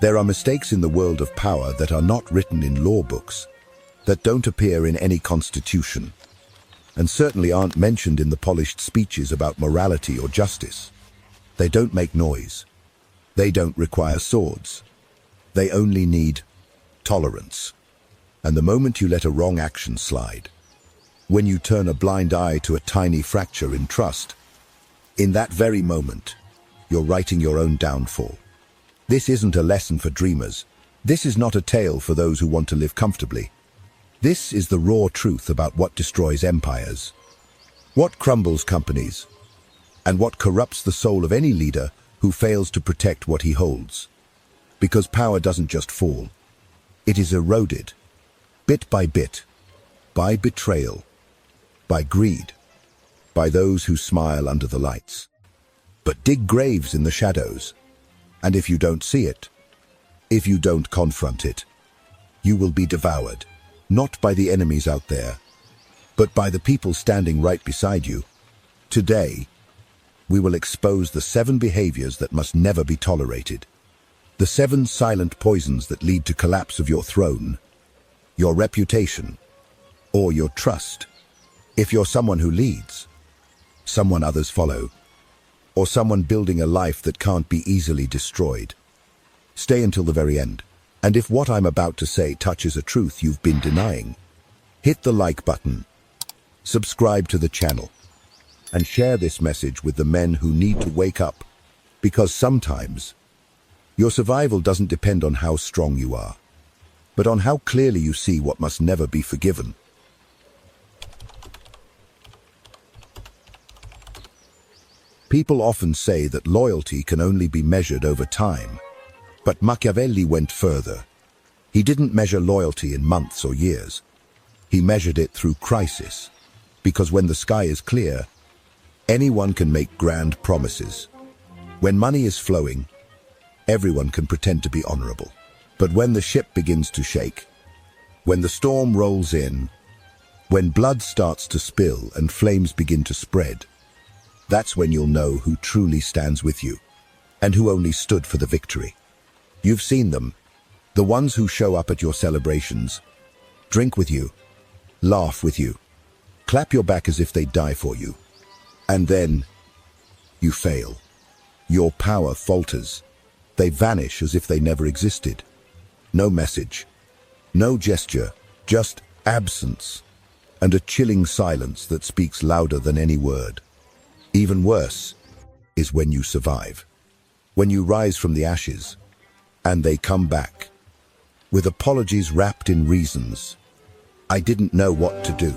There are mistakes in the world of power that are not written in law books, that don't appear in any constitution, and certainly aren't mentioned in the polished speeches about morality or justice. They don't make noise. They don't require swords. They only need tolerance. And the moment you let a wrong action slide, when you turn a blind eye to a tiny fracture in trust, in that very moment, you're writing your own downfall. This isn't a lesson for dreamers. This is not a tale for those who want to live comfortably. This is the raw truth about what destroys empires, what crumbles companies, and what corrupts the soul of any leader who fails to protect what he holds. Because power doesn't just fall. It is eroded, bit by bit, by betrayal, by greed, by those who smile under the lights, but dig graves in the shadows. And if you don't see it, if you don't confront it, you will be devoured, not by the enemies out there, but by the people standing right beside you. Today, we will expose the 7 behaviors that must never be tolerated, the 7 silent poisons that lead to collapse of your throne, your reputation, or your trust. If you're someone who leads, someone others follow, or someone building a life that can't be easily destroyed, stay until the very end. And if what I'm about to say touches a truth you've been denying, hit the like button, subscribe to the channel, and share this message with the men who need to wake up, because sometimes your survival doesn't depend on how strong you are, but on how clearly you see what must never be forgiven. People often say that loyalty can only be measured over time, but Machiavelli went further. He didn't measure loyalty in months or years. He measured it through crisis, because when the sky is clear, anyone can make grand promises. When money is flowing, everyone can pretend to be honorable. But when the ship begins to shake, when the storm rolls in, when blood starts to spill and flames begin to spread, that's when you'll know who truly stands with you, and who only stood for the victory. You've seen them, the ones who show up at your celebrations, drink with you, laugh with you, clap your back as if they'd die for you. And then, you fail. Your power falters. They vanish as if they never existed. No message, no gesture, just absence, and a chilling silence that speaks louder than any word. Even worse is when you survive, when you rise from the ashes, and they come back, with apologies wrapped in reasons. I didn't know what to do.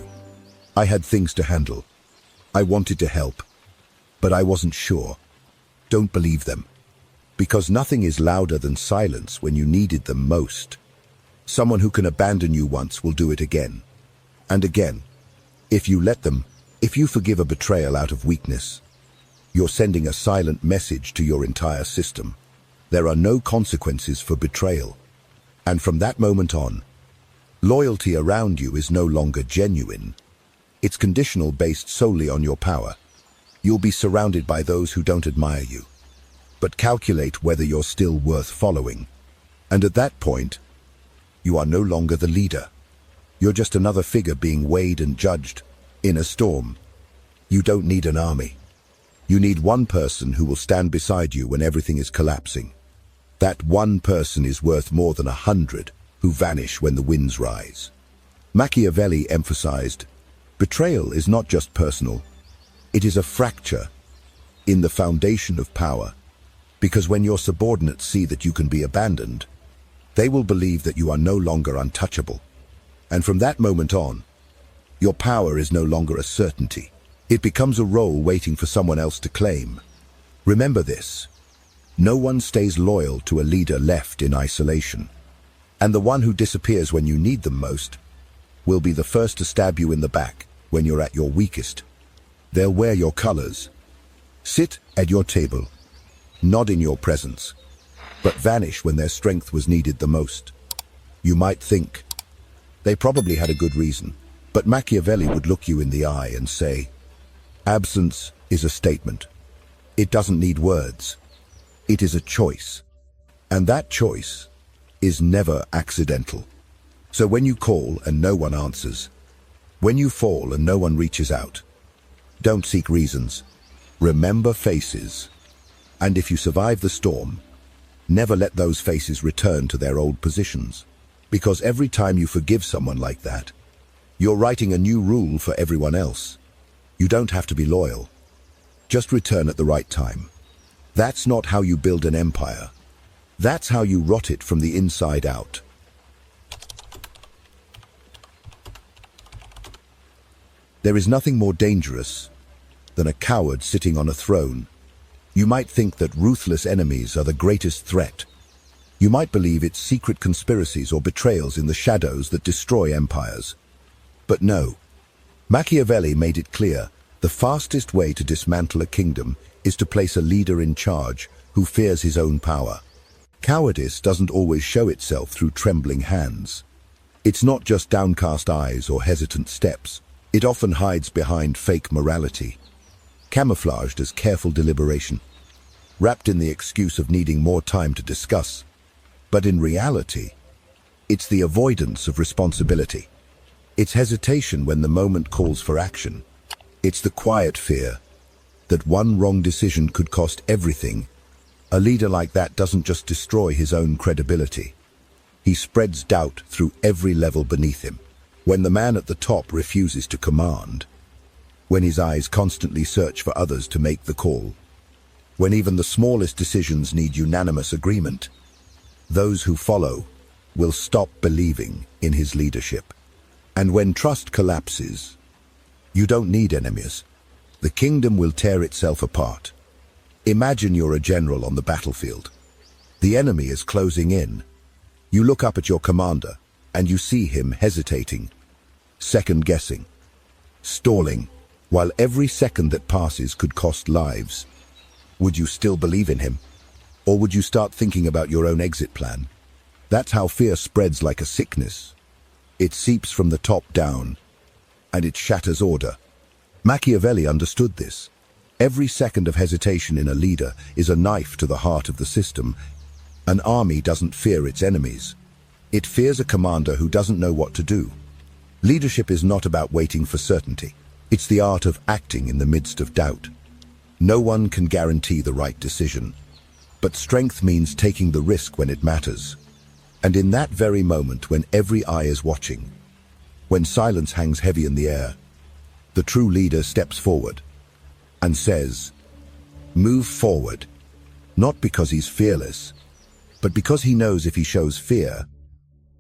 I had things to handle. I wanted to help, but I wasn't sure. Don't believe them, because nothing is louder than silence when you needed them most. Someone who can abandon you once will do it again, and again. If you let them, if you forgive a betrayal out of weakness, you're sending a silent message to your entire system. There are no consequences for betrayal. And from that moment on, loyalty around you is no longer genuine. It's conditional, based solely on your power. You'll be surrounded by those who don't admire you, but calculate whether you're still worth following. And at that point, you are no longer the leader. You're just another figure being weighed and judged in a storm. You don't need an army. You need one person who will stand beside you when everything is collapsing. That one person is worth more than 100 who vanish when the winds rise. Machiavelli emphasized, betrayal is not just personal. It is a fracture in the foundation of power, because when your subordinates see that you can be abandoned, they will believe that you are no longer untouchable. And from that moment on, your power is no longer a certainty. It becomes a role waiting for someone else to claim. Remember this. No one stays loyal to a leader left in isolation. And the one who disappears when you need them most will be the first to stab you in the back when you're at your weakest. They'll wear your colors, sit at your table, nod in your presence, but vanish when their strength was needed the most. You might think, they probably had a good reason, but Machiavelli would look you in the eye and say, absence is a statement. It doesn't need words. It is a choice. And that choice is never accidental. So when you call and no one answers, when you fall and no one reaches out, don't seek reasons. Remember faces. And if you survive the storm, never let those faces return to their old positions. Because every time you forgive someone like that, you're writing a new rule for everyone else. You don't have to be loyal. Just return at the right time. That's not how you build an empire. That's how you rot it from the inside out. There is nothing more dangerous than a coward sitting on a throne. You might think that ruthless enemies are the greatest threat. You might believe it's secret conspiracies or betrayals in the shadows that destroy empires. But no. Machiavelli made it clear, the fastest way to dismantle a kingdom is to place a leader in charge who fears his own power. Cowardice doesn't always show itself through trembling hands. It's not just downcast eyes or hesitant steps. It often hides behind fake morality, camouflaged as careful deliberation, wrapped in the excuse of needing more time to discuss. But in reality, it's the avoidance of responsibility. It's hesitation when the moment calls for action. It's the quiet fear that one wrong decision could cost everything. A leader like that doesn't just destroy his own credibility. He spreads doubt through every level beneath him. When the man at the top refuses to command, when his eyes constantly search for others to make the call, when even the smallest decisions need unanimous agreement, those who follow will stop believing in his leadership. And when trust collapses, you don't need enemies. The kingdom will tear itself apart. Imagine you're a general on the battlefield. The enemy is closing in. You look up at your commander, and you see him hesitating, second-guessing, stalling, while every second that passes could cost lives. Would you still believe in him? Or would you start thinking about your own exit plan? That's how fear spreads like a sickness. It seeps from the top down, and it shatters order. Machiavelli understood this. Every second of hesitation in a leader is a knife to the heart of the system. An army doesn't fear its enemies. It fears a commander who doesn't know what to do. Leadership is not about waiting for certainty. It's the art of acting in the midst of doubt. No one can guarantee the right decision, but strength means taking the risk when it matters. And in that very moment, when every eye is watching, when silence hangs heavy in the air, the true leader steps forward and says, "Move forward," not because he's fearless, but because he knows if he shows fear,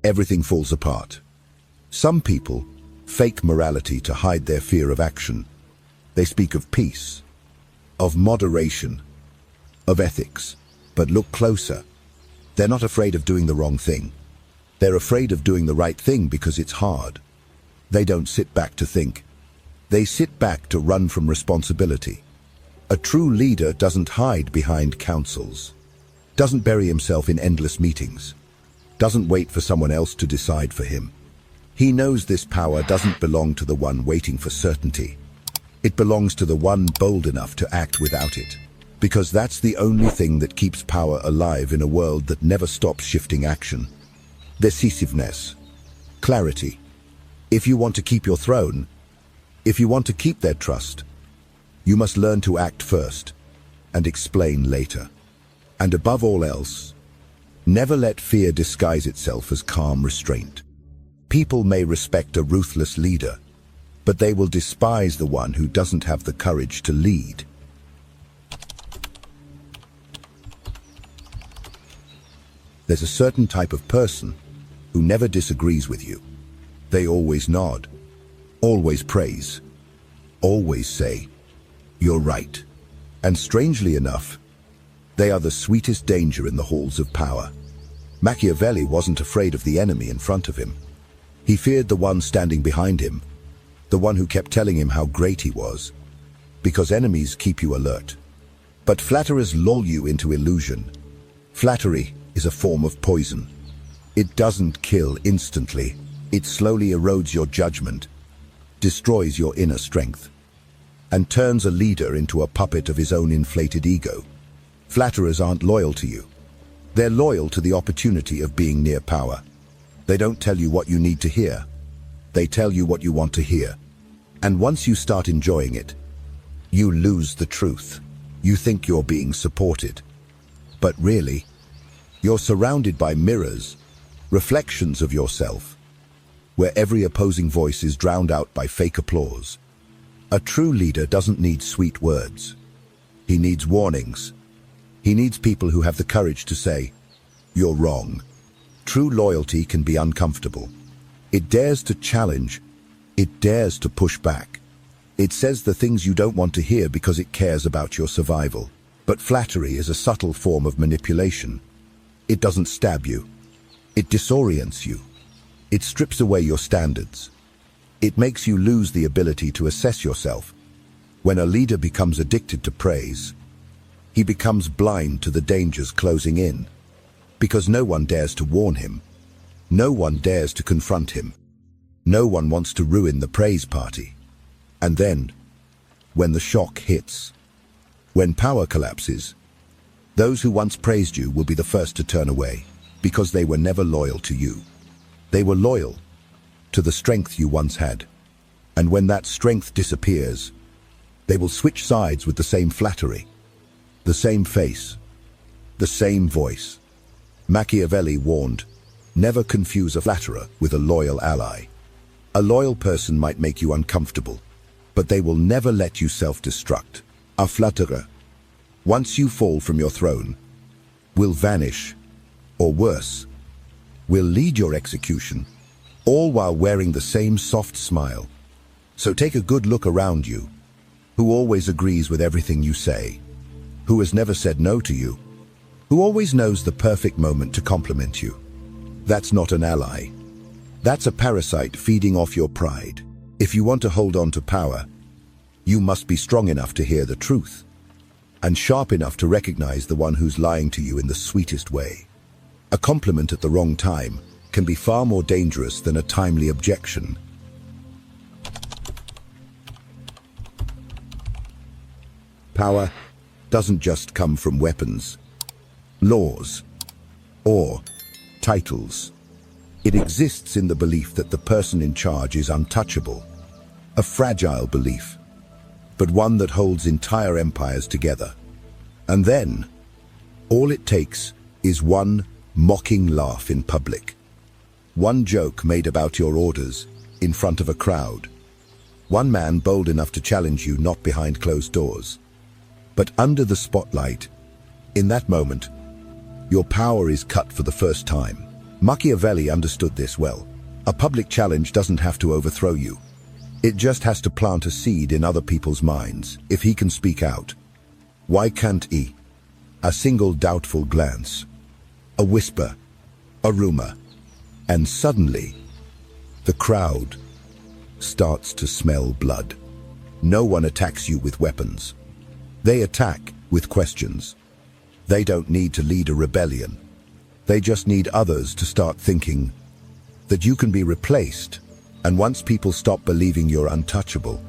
everything falls apart. Some people fake morality to hide their fear of action. They speak of peace, of moderation, of ethics. But look closer. They're not afraid of doing the wrong thing. They're afraid of doing the right thing because it's hard. They don't sit back to think. They sit back to run from responsibility. A true leader doesn't hide behind councils, doesn't bury himself in endless meetings, doesn't wait for someone else to decide for him. He knows this power doesn't belong to the one waiting for certainty. It belongs to the one bold enough to act without it. Because that's the only thing that keeps power alive in a world that never stops shifting action. Decisiveness. Clarity. If you want to keep your throne, if you want to keep their trust, you must learn to act first and explain later. And above all else, never let fear disguise itself as calm restraint. People may respect a ruthless leader, but they will despise the one who doesn't have the courage to lead. There's a certain type of person who never disagrees with you. They always nod, always praise, always say, "You're right." And strangely enough, they are the sweetest danger in the halls of power. Machiavelli wasn't afraid of the enemy in front of him. He feared the one standing behind him, the one who kept telling him how great he was, because enemies keep you alert. But flatterers lull you into illusion. Flattery is a form of poison. It doesn't kill instantly. It slowly erodes your judgment, destroys your inner strength, and turns a leader into a puppet of his own inflated ego. Flatterers aren't loyal to you. They're loyal to the opportunity of being near power. They don't tell you what you need to hear. They tell you what you want to hear. And once you start enjoying it, you lose the truth. You think you're being supported. But really, you're surrounded by mirrors, reflections of yourself, where every opposing voice is drowned out by fake applause. A true leader doesn't need sweet words. He needs warnings. He needs people who have the courage to say, "You're wrong." True loyalty can be uncomfortable. It dares to challenge. It dares to push back. It says the things you don't want to hear because it cares about your survival. But flattery is a subtle form of manipulation. It doesn't stab you. It disorients you. It strips away your standards. It makes you lose the ability to assess yourself. When a leader becomes addicted to praise, he becomes blind to the dangers closing in, because no one dares to warn him. No one dares to confront him. No one wants to ruin the praise party. And then, when the shock hits, when power collapses, those who once praised you will be the first to turn away, because they were never loyal to you. They were loyal to the strength you once had. And when that strength disappears, they will switch sides with the same flattery, the same face, the same voice. Machiavelli warned, never confuse a flatterer with a loyal ally. A loyal person might make you uncomfortable, but they will never let you self-destruct. A flatterer, once you fall from your throne, will vanish, or worse, will lead your execution, all while wearing the same soft smile. So take a good look around you. Who always agrees with everything you say? Who has never said no to you? Who always knows the perfect moment to compliment you? That's not an ally. That's a parasite feeding off your pride. If you want to hold on to power, you must be strong enough to hear the truth, and sharp enough to recognize the one who's lying to you in the sweetest way. A compliment at the wrong time can be far more dangerous than a timely objection. Power doesn't just come from weapons, laws, or titles. It exists in the belief that the person in charge is untouchable. A fragile belief, but one that holds entire empires together. And then, all it takes is one mocking laugh in public. One joke made about your orders in front of a crowd. One man bold enough to challenge you not behind closed doors, but under the spotlight. In that moment, your power is cut for the first time. Machiavelli understood this well. A public challenge doesn't have to overthrow you. It just has to plant a seed in other people's minds. If he can speak out, why can't he? A single doubtful glance, a whisper, a rumor, and suddenly, the crowd starts to smell blood. No one attacks you with weapons. They attack with questions. They don't need to lead a rebellion. They just need others to start thinking that you can be replaced. And once people stop believing you're untouchable,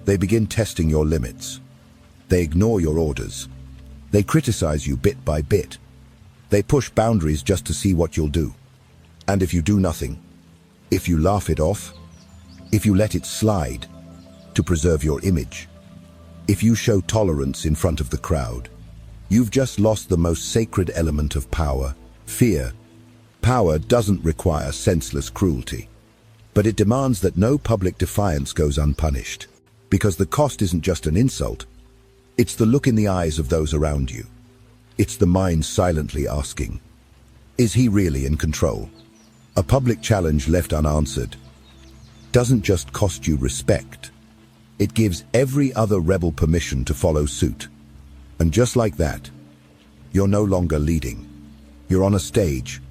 they begin testing your limits. They ignore your orders. They criticize you bit by bit. They push boundaries just to see what you'll do. And if you do nothing, if you laugh it off, if you let it slide to preserve your image, if you show tolerance in front of the crowd, you've just lost the most sacred element of power, fear. Power doesn't require senseless cruelty, but it demands that no public defiance goes unpunished, because the cost isn't just an insult. It's the look in the eyes of those around you. It's the mind silently asking, is he really in control? A public challenge left unanswered doesn't just cost you respect. It gives every other rebel permission to follow suit. And just like that, you're no longer leading. You're on a stage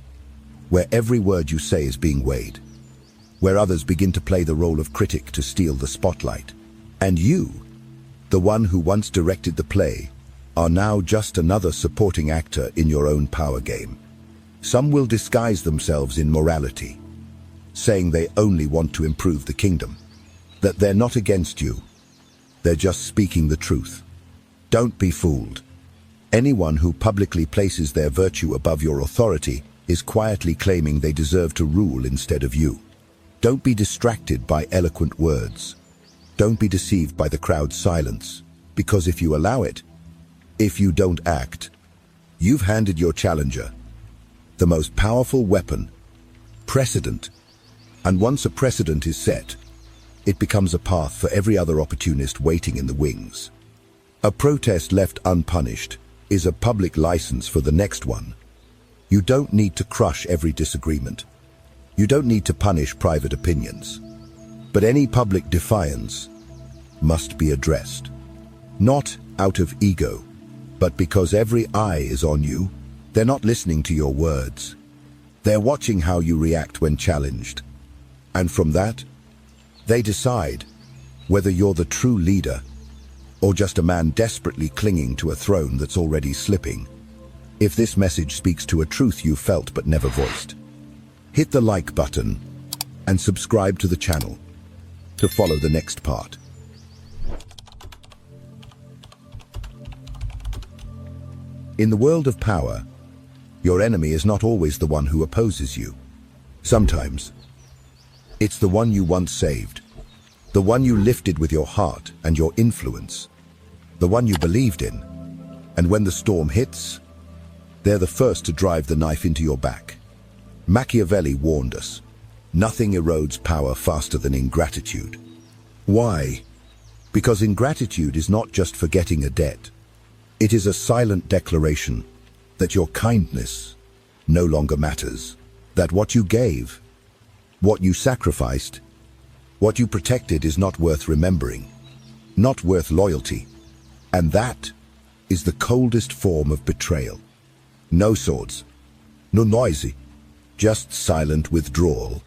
where every word you say is being weighed, where others begin to play the role of critic to steal the spotlight. And you, the one who once directed the play, are now just another supporting actor in your own power game. Some will disguise themselves in morality, saying they only want to improve the kingdom, that they're not against you, they're just speaking the truth. Don't be fooled. Anyone who publicly places their virtue above your authority is quietly claiming they deserve to rule instead of you. Don't be distracted by eloquent words. Don't be deceived by the crowd's silence, because if you allow it, if you don't act, you've handed your challenger the most powerful weapon, precedent. And once a precedent is set, it becomes a path for every other opportunist waiting in the wings. A protest left unpunished is a public license for the next one. You don't need to crush every disagreement. You don't need to punish private opinions. But any public defiance must be addressed. Not out of ego, but because every eye is on you. They're not listening to your words. They're watching how you react when challenged. And from that, they decide whether you're the true leader or just a man desperately clinging to a throne that's already slipping. If this message speaks to a truth you felt but never voiced, hit the like button and subscribe to the channel to follow the next part. In the world of power, your enemy is not always the one who opposes you. Sometimes, it's the one you once saved, the one you lifted with your heart and your influence, the one you believed in. And when the storm hits, they're the first to drive the knife into your back. Machiavelli warned us, nothing erodes power faster than ingratitude. Why? Because ingratitude is not just forgetting a debt. It is a silent declaration that your kindness no longer matters, that what you gave, what you sacrificed, what you protected is not worth remembering, not worth loyalty. And that is the coldest form of betrayal. No swords, no noisy, just silent withdrawal.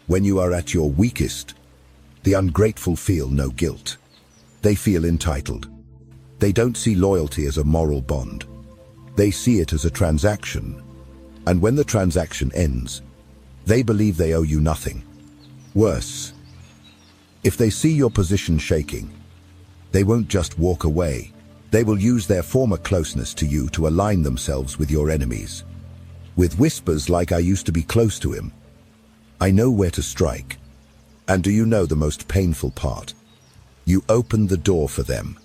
When you are at your weakest, the ungrateful feel no guilt. They feel entitled. They don't see loyalty as a moral bond. They see it as a transaction. And when the transaction ends, they believe they owe you nothing. Worse, if they see your position shaking, they won't just walk away. They will use their former closeness to you to align themselves with your enemies. With whispers like, "I used to be close to him. I know where to strike." And do you know the most painful part? You opened the door for them.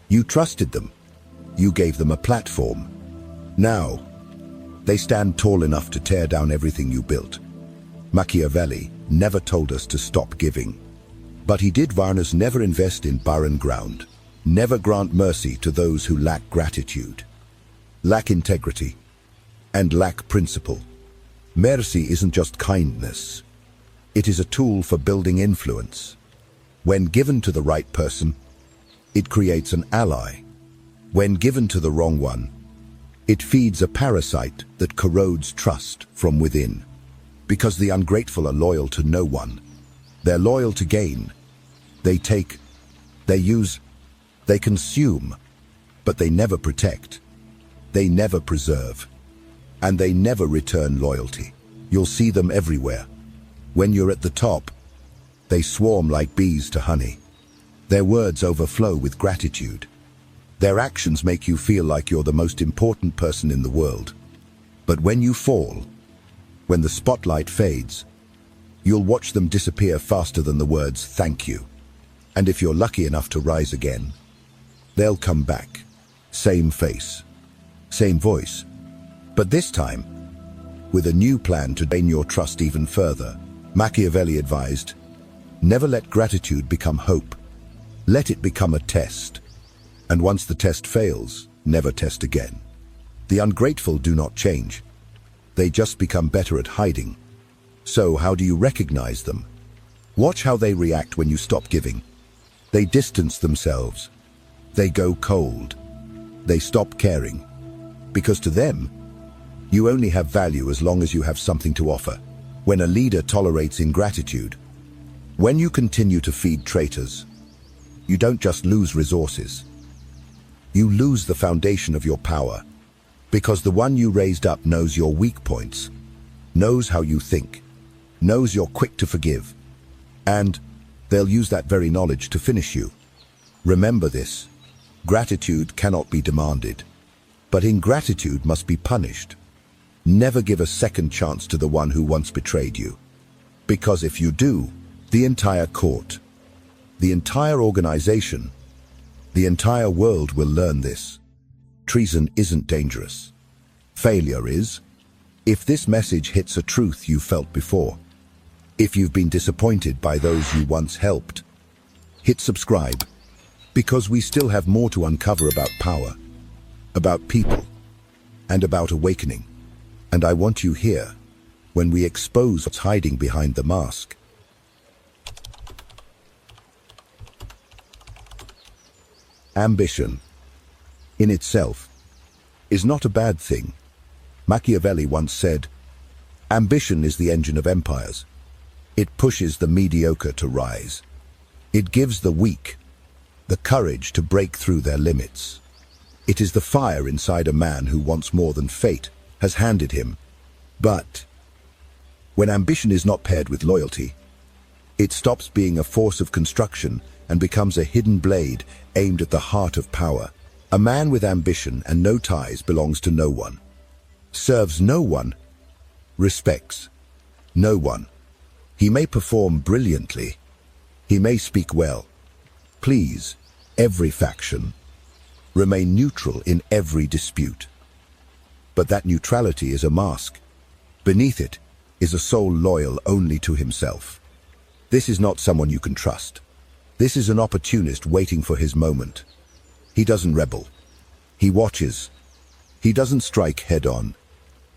You trusted them. You gave them a platform. Now, they stand tall enough to tear down everything you built. Machiavelli never told us to stop giving. But he did warn us never invest in barren ground. Never grant mercy to those who lack gratitude, lack integrity, and lack principle. Mercy isn't just kindness. It is a tool for building influence. When given to the right person, it creates an ally. When given to the wrong one, it feeds a parasite that corrodes trust from within. Because the ungrateful are loyal to no one. They're loyal to gain. They take, they use, they consume, but they never protect. They never preserve. And they never return loyalty. You'll see them everywhere. When you're at the top, they swarm like bees to honey. Their words overflow with gratitude. Their actions make you feel like you're the most important person in the world. But when you fall, when the spotlight fades, you'll watch them disappear faster than the words "thank you." And if you're lucky enough to rise again, they'll come back. Same face, same voice. But this time, with a new plan to gain your trust even further. Machiavelli advised, never let gratitude become hope. Let it become a test. And once the test fails, never test again. The ungrateful do not change. They just become better at hiding. So how do you recognize them? Watch how they react when you stop giving. They distance themselves. They go cold. They stop caring. Because to them, you only have value as long as you have something to offer. When a leader tolerates ingratitude, when you continue to feed traitors, you don't just lose resources. You lose the foundation of your power. Because the one you raised up knows your weak points, knows how you think, knows you're quick to forgive, and they'll use that very knowledge to finish you. Remember this, gratitude cannot be demanded, But ingratitude must be punished. Never give a second chance to the one who once betrayed you. Because if you do, the entire court, the entire organization, the entire world will learn this. Treason isn't dangerous. Failure is. If this message hits a truth you felt before, if you've been disappointed by those you once helped, hit subscribe, because we still have more to uncover about power, about people, and about awakening. And I want you here when we expose what's hiding behind the mask. Ambition, in itself, is not a bad thing. Machiavelli once said, "Ambition is the engine of empires. It pushes the mediocre to rise. It gives the weak the courage to break through their limits. It is the fire inside a man who wants more than fate has handed him." But when ambition is not paired with loyalty, it stops being a force of construction and becomes a hidden blade aimed at the heart of power. A man with ambition and no ties belongs to no one, serves no one, respects no one. He may perform brilliantly, he may speak well, please every faction, remain neutral in every dispute. But that neutrality is a mask. Beneath it is a soul loyal only to himself. This is not someone you can trust. This is an opportunist waiting for his moment. He doesn't rebel. He watches. He doesn't strike head-on.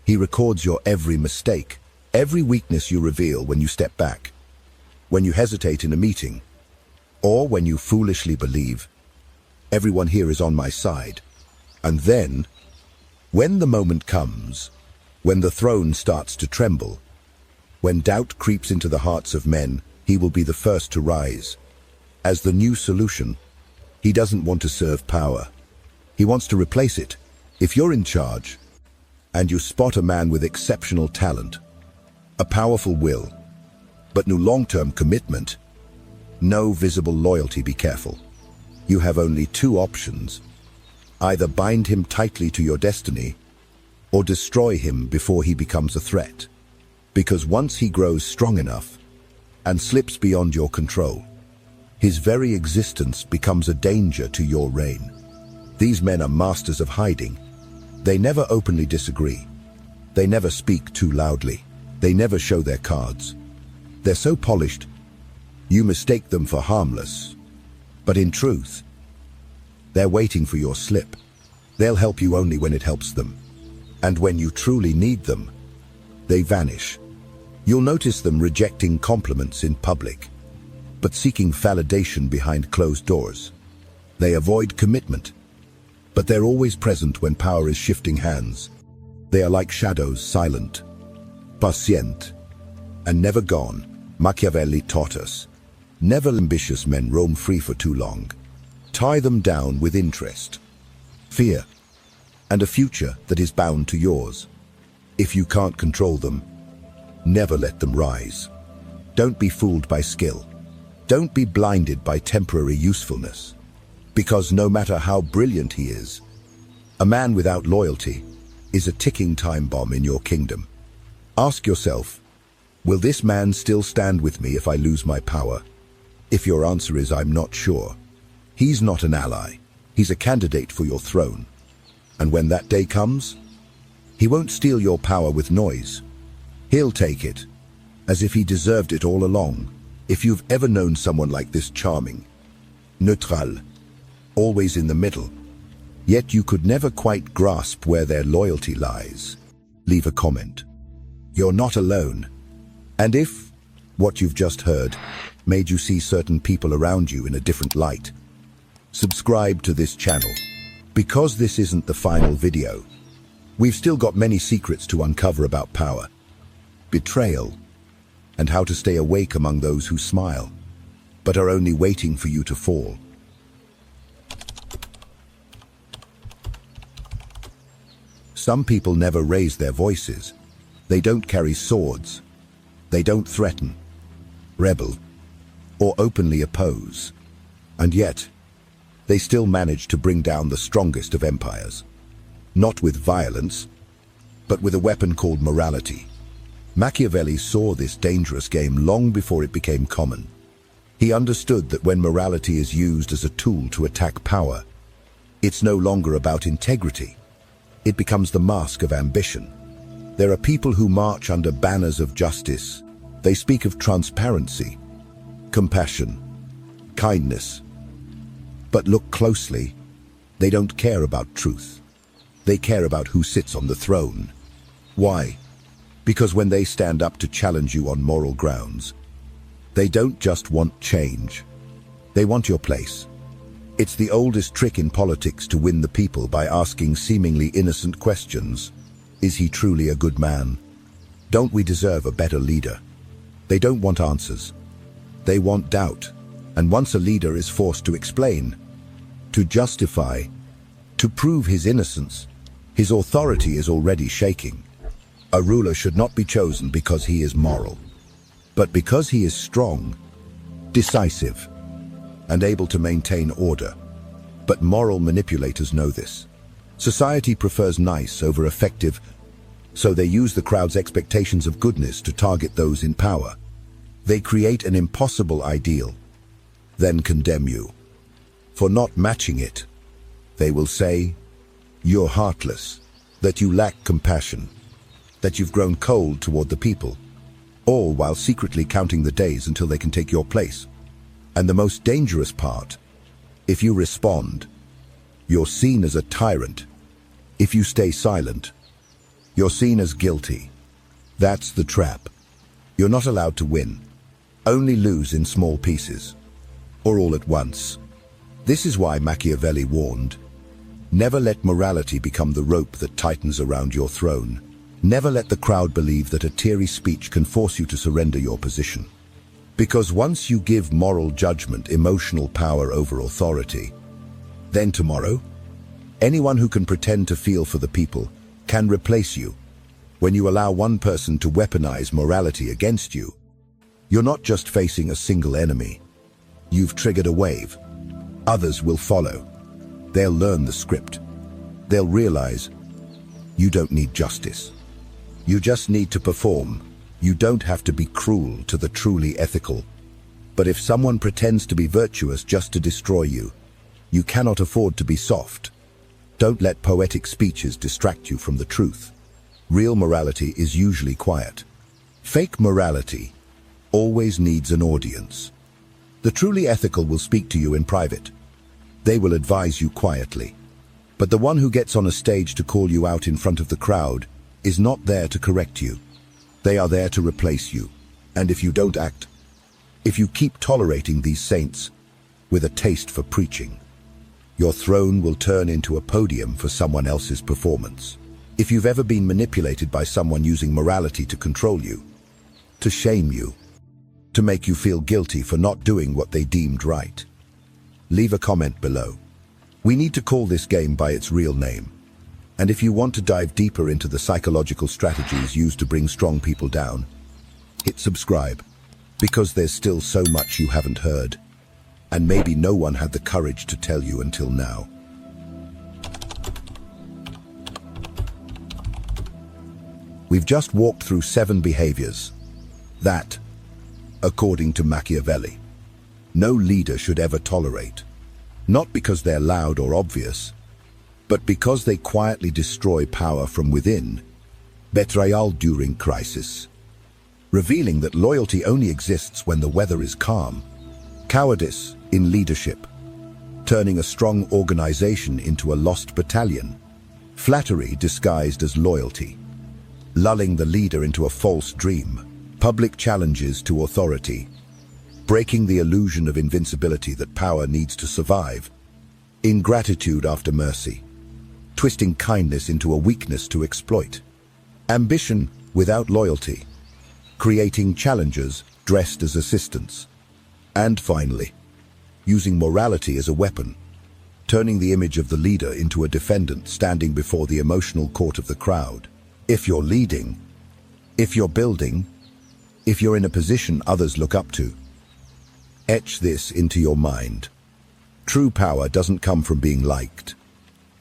He records your every mistake, every weakness you reveal when you step back, when you hesitate in a meeting, or when you foolishly believe, "Everyone here is on my side." And then, when the moment comes, when the throne starts to tremble, when doubt creeps into the hearts of men, he will be the first to rise. As the new solution, he doesn't want to serve power. He wants to replace it. If you're in charge, and you spot a man with exceptional talent, a powerful will, but no long-term commitment, no visible loyalty, be careful. You have only two options. Either bind him tightly to your destiny, or destroy him before he becomes a threat. Because once he grows strong enough and slips beyond your control, his very existence becomes a danger to your reign. These men are masters of hiding. They never openly disagree. They never speak too loudly. They never show their cards. They're so polished, you mistake them for harmless. But in truth, they're waiting for your slip. They'll help you only when it helps them. And when you truly need them, they vanish. You'll notice them rejecting compliments in public, but seeking validation behind closed doors. They avoid commitment, but they're always present when power is shifting hands. They are like shadows, silent, patient, and never gone. Machiavelli taught us, never ambitious men roam free for too long. Tie them down with interest, fear, and a future that is bound to yours. If you can't control them, never let them rise. Don't be fooled by skill. Don't be blinded by temporary usefulness. Because no matter how brilliant he is, a man without loyalty is a ticking time bomb in your kingdom. Ask yourself, will this man still stand with me if I lose my power? If your answer is I'm not sure, he's not an ally. He's a candidate for your throne. And when that day comes, he won't steal your power with noise. He'll take it, as if he deserved it all along. If you've ever known someone like this, charming, neutral, always in the middle, yet you could never quite grasp where their loyalty lies, leave a comment. You're not alone. And if what you've just heard made you see certain people around you in a different light, subscribe to this channel. Because this isn't the final video, we've still got many secrets to uncover about power, betrayal, and how to stay awake among those who smile, but are only waiting for you to fall. Some people never raise their voices. They don't carry swords. They don't threaten, rebel, or openly oppose. And yet, they still manage to bring down the strongest of empires. not with violence, but with a weapon called morality. Machiavelli saw this dangerous game long before it became common. He understood that when morality is used as a tool to attack power, it's no longer about integrity. It becomes the mask of ambition. There are people who march under banners of justice. They speak of transparency, compassion, kindness. But look closely, they don't care about truth. They care about who sits on the throne. Why? Because when they stand up to challenge you on moral grounds, they don't just want change. They want your place. It's the oldest trick in politics to win the people by asking seemingly innocent questions. Is he truly a good man? Don't we deserve a better leader? They don't want answers. They want doubt. And once a leader is forced to explain, to justify, to prove his innocence, his authority is already shaking. A ruler should not be chosen because he is moral, but because he is strong, decisive, and able to maintain order. But moral manipulators know this. Society prefers nice over effective, so they use the crowd's expectations of goodness to target those in power. They create an impossible ideal, then condemn you for not matching it. They will say, you're heartless, that you lack compassion, that you've grown cold toward the people, all while secretly counting the days until they can take your place. And the most dangerous part, if you respond, you're seen as a tyrant. If you stay silent, you're seen as guilty. That's the trap. You're not allowed to win, only lose in small pieces, or all at once. This is why Machiavelli warned, never let morality become the rope that tightens around your throne. Never let the crowd believe that a teary speech can force you to surrender your position. Because once you give moral judgment emotional power over authority, then tomorrow, anyone who can pretend to feel for the people can replace you. When you allow one person to weaponize morality against you, you're not just facing a single enemy. You've triggered a wave. Others will follow. They'll learn the script. They'll realize you don't need justice. You just need to perform. You don't have to be cruel to the truly ethical. But if someone pretends to be virtuous just to destroy you, you cannot afford to be soft. Don't let poetic speeches distract you from the truth. Real morality is usually quiet. Fake morality always needs an audience. The truly ethical will speak to you in private. They will advise you quietly. But the one who gets on a stage to call you out in front of the crowd is not there to correct you. They are there to replace you. And if you don't act, if you keep tolerating these saints with a taste for preaching, your throne will turn into a podium for someone else's performance. If you've ever been manipulated by someone using morality to control you, to shame you, to make you feel guilty for not doing what they deemed right, leave a comment below. We need to call this game by its real name. And if you want to dive deeper into the psychological strategies used to bring strong people down, hit subscribe, because there's still so much you haven't heard, and maybe no one had the courage to tell you until now. We've just walked through 7 behaviors that, according to Machiavelli, no leader should ever tolerate, not because they're loud or obvious, but because they quietly destroy power from within. Betrayal during crisis, revealing that loyalty only exists when the weather is calm. Cowardice in leadership, turning a strong organization into a lost battalion. Flattery disguised as loyalty, lulling the leader into a false dream. Public challenges to authority, breaking the illusion of invincibility that power needs to survive. Ingratitude after mercy, twisting kindness into a weakness to exploit. Ambition without loyalty, creating challengers dressed as assistants. And finally, using morality as a weapon, turning the image of the leader into a defendant standing before the emotional court of the crowd. If you're leading, if you're building, if you're in a position others look up to, etch this into your mind. True power doesn't come from being liked.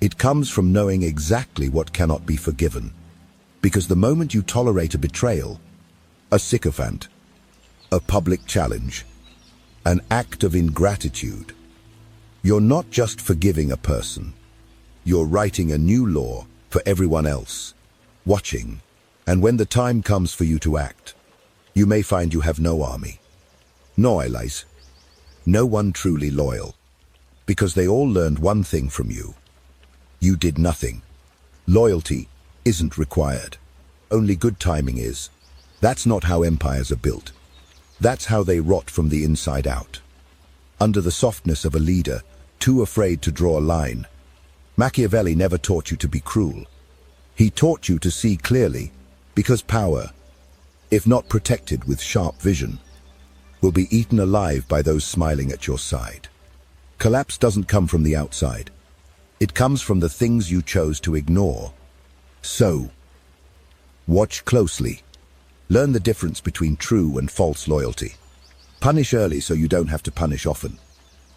It comes from knowing exactly what cannot be forgiven. Because the moment you tolerate a betrayal, a sycophant, a public challenge, an act of ingratitude, you're not just forgiving a person. You're writing a new law for everyone else, watching. And when the time comes for you to act, you may find you have no army, no allies, no one truly loyal, because they all learned one thing from you. You did nothing. Loyalty isn't required. Only good timing is. That's not how empires are built. That's how they rot from the inside out. Under the softness of a leader, too afraid to draw a line. Machiavelli never taught you to be cruel. He taught you to see clearly, because power, if not protected with sharp vision, will be eaten alive by those smiling at your side. Collapse doesn't come from the outside. It comes from the things you chose to ignore. So, watch closely. Learn the difference between true and false loyalty. Punish early so you don't have to punish often.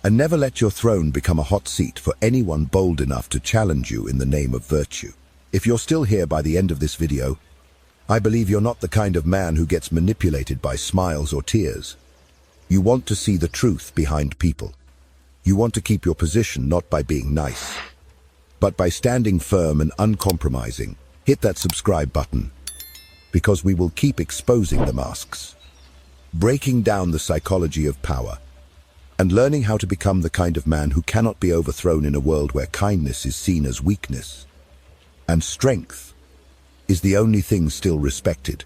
And never let your throne become a hot seat for anyone bold enough to challenge you in the name of virtue. If you're still here by the end of this video, I believe you're not the kind of man who gets manipulated by smiles or tears. You want to see the truth behind people. You want to keep your position not by being nice, but by standing firm and uncompromising. Hit that subscribe button, because we will keep exposing the masks, breaking down the psychology of power, and learning how to become the kind of man who cannot be overthrown in a world where kindness is seen as weakness, and strength is the only thing still respected.